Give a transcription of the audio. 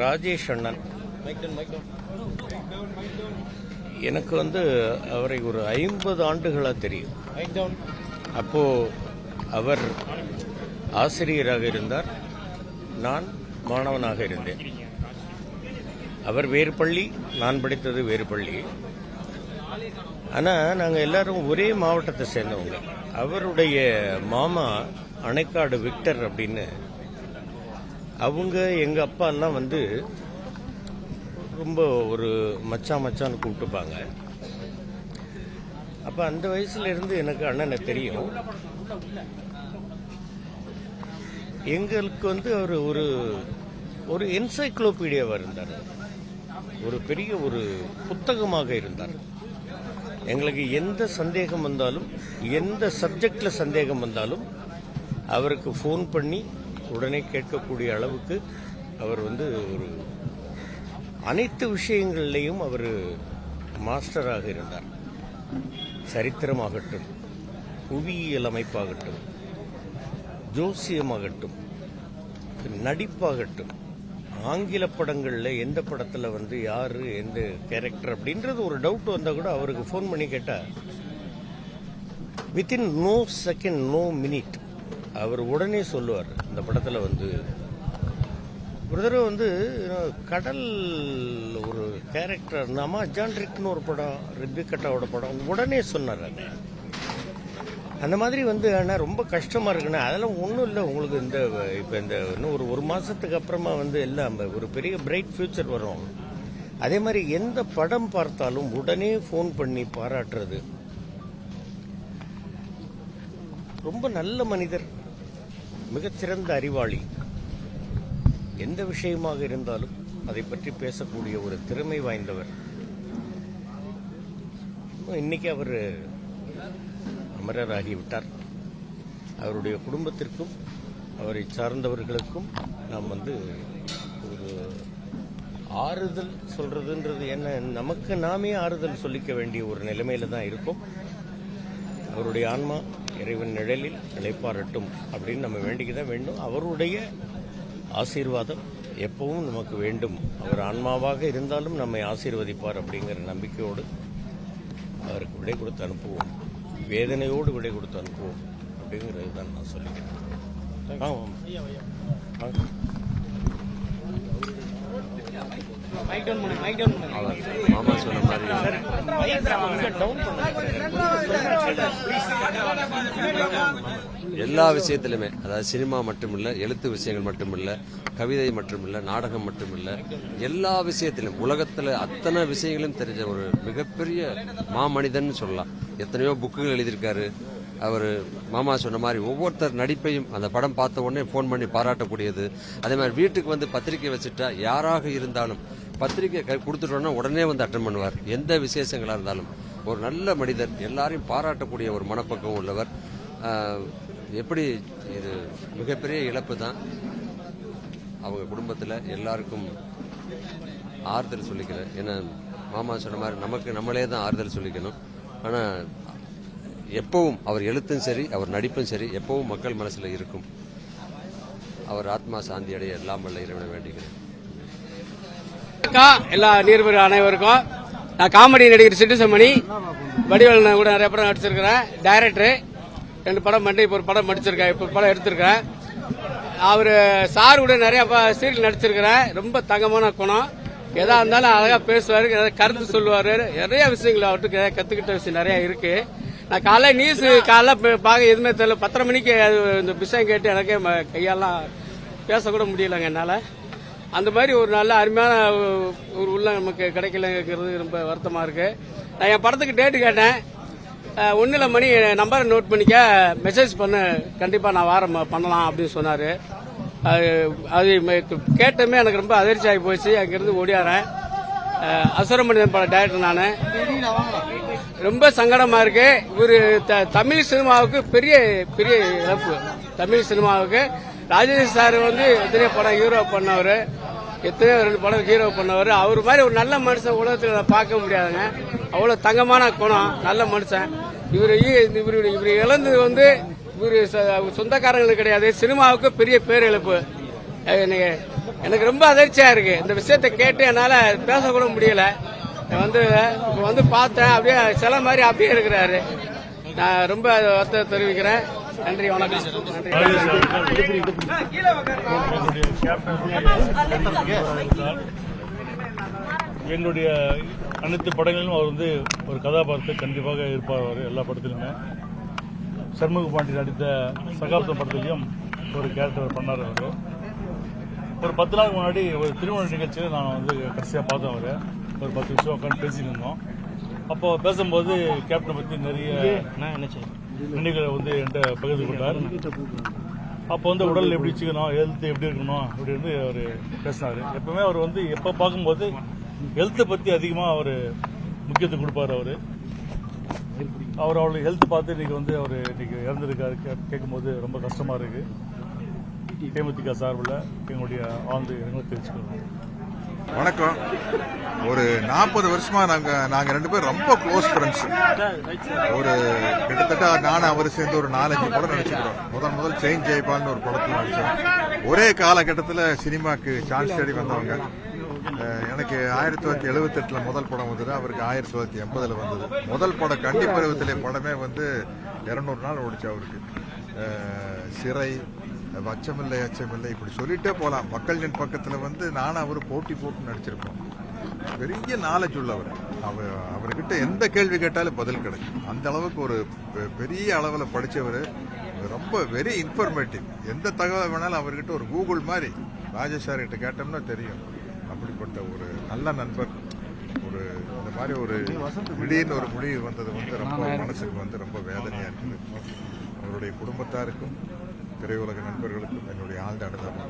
ராஜேஷ் அண்ணன். எனக்கு அவரை ஒரு 50 ஆண்டுகளாக தெரியும். அப்போ அவர் ஆசிரியராக இருந்தார், நான் மாணவனாக இருந்தேன். அவர் வேறு பள்ளி, நான் படித்தது வேறு பள்ளி. ஆனால் நாங்கள் எல்லாரும் ஒரே மாவட்டத்தை சேர்ந்தவங்க. அவருடைய மாமா அணைக்காடு விக்டர் அப்படின்னு, அவங்க எங்கள் அப்பா எல்லாம் ரொம்ப ஒரு மச்சான்னு கூப்பிட்டுப்பாங்க. அப்போ அந்த வயசுல இருந்து எனக்கு அண்ணனை தெரியும். எங்களுக்கு அவர் ஒரு என்சைக்ளோபீடியாவாக இருந்தார், ஒரு பெரிய ஒரு புத்தகமாக இருந்தார். எங்களுக்கு எந்த சந்தேகம் வந்தாலும், எந்த சப்ஜெக்ட்ல சந்தேகம் வந்தாலும் அவருக்கு ஃபோன் பண்ணி உடனே கேட்கக்கூடிய அளவுக்கு அவர் ஒரு அனைத்து விஷயங்கள்லையும் அவர் மாஸ்டராக இருந்தார். சரித்திரமாகட்டும், புவியியல் அமைப்பாகட்டும், ஜோசியமாகட்டும், நடிப்பாகட்டும், ஆங்கில படங்கள்ல எந்த படத்துல யாரு எந்த கேரக்டர் அப்படின்றது ஒரு டவுட் வந்தா கூட அவருக்கு ஃபோன் பண்ணி கேட்டா within no second no minute அவர் உடனே சொல்லுவார். இந்த படத்துல ஒரு தடவை கடல் ஒரு கேரக்டர் நாம ஜான்ட்ரிக்னு ஒரு படம், ரிபிகட்டாவோட படம், உடனே சொன்னார். அந்த மாதிரி ஆனால் ரொம்ப கஷ்டமா இருக்குண்ணா. அதெல்லாம் ஒன்றும் இல்லை, உங்களுக்கு இப்போ இன்னும் ஒரு மாசத்துக்கு அப்புறமா எல்லாம் ஒரு பெரிய பிரைட் ஃபியூச்சர் வரும். அதே மாதிரி எந்த படம் பார்த்தாலும் உடனே ஃபோன் பண்ணி பாராட்டுறது. ரொம்ப நல்ல மனிதர், மிகச்சிறந்த அறிவாளி. எந்த விஷயமாக இருந்தாலும் அதை பற்றி பேசக்கூடிய ஒரு திறமை வாய்ந்தவர். இன்னைக்கு அவர் அமரராகிவிட்டார். அவருடைய குடும்பத்திற்கும் அவரை சார்ந்தவர்களுக்கும் நாம் ஒரு ஆறுதல் சொல்றதுன்றது என்ன, நமக்கு நாமே ஆறுதல் சொல்லிக்க வேண்டிய ஒரு நிலைமையில தான் இருக்கும். அவருடைய ஆன்மா இறைவன் நிழலில் நிலைப்பாரட்டும் அப்படின்னு நம்ம வேண்டிக்கதான் வேண்டும். அவருடைய ஆசீர்வாதம் எப்பவும் நமக்கு வேண்டும். அவர் ஆன்மாவாக இருந்தாலும் நம்மை ஆசீர்வதிப்பார் அப்படிங்கிற நம்பிக்கையோடு அவருக்கு விடை கொடுத்து அனுப்புவோம். வேதனையோடு விடை கொடுத்து அனுப்புவோம் அப்படிங்கிறது தான் நான் சொல்லிக்கிறேன். மாமா சொன்ன மாதிரி எல்லா விஷயத்திலுமே, அதாவது சினிமா மட்டுமில்ல, எழுத்து விஷயங்கள் மட்டுமில்ல, கவிதை மட்டுமில்ல, நாடகம் மட்டுமில்ல, எல்லா விஷயத்திலும் உலகத்துல அத்தனை விஷயங்களும் தெரிஞ்ச ஒரு மிகப்பெரிய மாமனிதன் சொல்லலாம். எத்தனையோ புக்குகள் எழுதியிருக்காரு. அவர் மாமா சொன்ன மாதிரி ஒவ்வொருத்தர் நடிப்பையும் அந்த படம் பார்த்த உடனே ஃபோன் பண்ணி பாராட்டக்கூடியது. அதே மாதிரி வீட்டுக்கு பத்திரிக்கை வச்சுட்டா யாராக இருந்தாலும் பத்திரிக்கை கொடுத்துட்டோன்னா உடனே அட்டன் பண்ணுவார். எந்த விசேஷங்களா இருந்தாலும் ஒரு நல்ல மனிதர், எல்லாரையும் பாராட்டக்கூடிய ஒரு மனப்பக்குவம் உள்ளவர். எப்படி இது மிகப்பெரிய இழப்பு தான். அவங்க குடும்பத்தில் எல்லாருக்கும் ஆறுதல் சொல்லிக்கிறேன். ஏன்னா மாமா சொன்ன மாதிரி நமக்கு நம்மளே தான் ஆறுதல் சொல்லிக்கணும். ஆனால் எப்பவும் அவர் எழுத்தும் சரி, அவர் நடிப்பும் சரி, எப்பவும் மக்கள் மனசுல இருக்கும். அவர் ஆத்மா சாந்தி அடைய எல்லாம் வல்ல இறைவனை வேண்டிக்கிறேன். எல்லா நீர்வீர அனைவருக்கும். நான் காமெடி நடிகர் சிட்டுசமணி, வடிவேல் கூட நிறைய படம் நடிச்சிருக்கிறேன். டைரக்டர் 2 படம் பண்ணி இப்போ ஒரு படம் நடிச்சிருக்கேன், இப்போ படம் எடுத்திருக்கேன். அவரு சார் கூட நிறைய சீரியல் நடிச்சிருக்கிறேன். ரொம்ப தங்கமான குணம், எதா இருந்தாலும் அழகா பேசுவாரு, கருத்து சொல்லுவாரு. நிறைய விஷயங்கள் அவர்கிட்ட கத்துக்கிட்ட விஷயம் நிறைய இருக்கு. நான் காலைல நியூஸ் பார்க்க எதுவுமே தெரியல. 10:30 மணிக்கு இந்த விஷயம் கேட்டு எனக்கே கையெல்லாம் பேசக்கூட முடியலங்க என்னால. அந்த மாதிரி ஒரு நல்ல அருமையான ஒரு உள்ள நமக்கு கிடைக்கலங்கிறது ரொம்ப வருத்தமா இருக்கு. நான் என் படத்துக்கு டேட்டு கேட்டேன். 1 மணி நம்பரை நோட் பண்ணிக்க, மெசேஜ் பண்ணு, கண்டிப்பா நான் வாரம் பண்ணலாம் அப்படின்னு சொன்னாரு. அது கேட்டமே எனக்கு ரொம்ப அதிர்ச்சி ஆகி போச்சு. அங்கிருந்து ஓடியாரேன். அசுரமனிதன் பட டைரக்டர் நானு. ரொம்ப சங்கடமா இருக்கு. இவரு தமிழ் சினிமாவுக்கு பெரிய பெரிய இழப்பு. தமிழ் சினிமாவுக்கு ராஜேஷ் சார் எத்தனையோ படம் ஹீரோ பண்ணவர், எத்தனையோ 2 படம் ஹீரோ பண்ணவர். அவர் மாதிரி ஒரு நல்ல மனுஷன் உலகத்துல பார்க்க முடியாதுங்க. அவ்வளவு தங்கமான குணம், நல்ல மனுஷன். இவரு இழந்தது இவரு சொந்தக்காரங்களுக்கு கிடையாது, சினிமாவுக்கு பெரிய பேர் இழப்பு. எனக்கு ரொம்ப அதிர்ச்சியா இருக்கு. இந்த விஷயத்தை கேட்டு என்னால பேசக்கூட முடியல. வந்து பார்த்தேன், அப்படியே சில மாதிரி அப்படியே இருக்கிறாரு. நான் ரொம்ப வருத்தத்தை தெரிவிக்கிறேன். நன்றி, வணக்கம். எங்களுடைய அனைத்து படங்களிலும் அவர் வந்து ஒரு கதாபாத்திரத்தை கண்டிப்பாக இருப்பார். அவர் எல்லா படத்திலுமே சண்முக பாண்டி நடித்த சகாப்தம் படத்திலையும் ஒரு கேரக்டர் பண்ணார். அவர் ஒரு 10 நாளுக்கு முன்னாடி ஒரு திருமண நிகழ்ச்சியில் நான் வந்து கடைசியாக பார்த்தேன். அவர் ஒரு 10 நிமிஷம் உட்காந்து பேசிட்டு இருந்தோம். அப்போ பேசும்போது கேப்டனை பற்றி நிறைய நினைவுகளை வந்து என்கிட்ட பகிர்ந்து கொண்டார். அப்போ வந்து உடல் எப்படி வச்சுக்கணும், ஹெல்த் எப்படி இருக்கணும் அப்படி வந்து அவர் பேசினார். எப்பவுமே அவர் வந்து எப்போ பார்க்கும்போது ஹெல்த்தை பற்றி அதிகமாக அவர் முக்கியத்துவம் கொடுப்பார். அவரோட ஹெல்த் பார்த்து இன்னைக்கு வந்து அவர் இன்னைக்கு இறந்துருக்காரு கேட்கும்போது ரொம்ப கஷ்டமாக இருக்கு. தேமுதிக சார்பில் எங்களுடைய ஆழ்ந்த இரங்கலை தெரிவிச்சுக்கிறோம். வணக்கம். ஒரு 40 வருஷமா நாங்க 2 பேரும் ரொம்ப க்ளோஸ் ஃப்ரெண்ட்ஸ். ஒரு கிட்டத்தட்ட நானும் அவர் சேர்ந்து ஒரு 4-5 படம் நடிச்சிருக்கோம். முதல் செயின் ஜெயபால்னு ஒரு படத்தில் நடிச்சோம். ஒரே காலகட்டத்தில் சினிமாக்கு சான்ஸ் தேடி வந்தவங்க. எனக்கு 1978 முதல் படம் வந்தது, அவருக்கு 1980 வந்தது. முதல் படம் கண்டி பருவத்திலே படமே வந்து 200 நாள் ஓடிச்சு அவருக்கு. சிறை, அச்சமில்லை அச்சமில்லை இப்படி சொல்லிட்டே போலாம். மக்கள் என் பக்கத்தில் வந்து நானும் அவர் போட்டி போட்டு நடிச்சிருப்போம். பெரிய நாலேஜ் உள்ளவர். அவர்கிட்ட எந்த கேள்வி கேட்டாலும் பதில் கிடைக்கும். அந்த அளவுக்கு ஒரு பெரிய அளவில் படித்தவர். ரொம்ப வெரி இன்ஃபர்மேட்டிவ். எந்த தகவல் வேணாலும் அவர்கிட்ட ஒரு கூகுள் மாதிரி ராஜேஷ் சார் கிட்ட கேட்டோம்னா தெரியும். அப்படிப்பட்ட ஒரு நல்ல நண்பர். ஒரு இந்த மாதிரி ஒரு திடீர்னு ஒரு முடிவு வந்தது வந்து ரொம்ப மனசுக்கு வந்து ரொம்ப வேதனையா இருக்குது. அவருடைய குடும்பத்தாருக்கும் திரையுலக நண்பர்களுக்கும் என்னுடைய ஆழ்ந்த அனுதாபம்.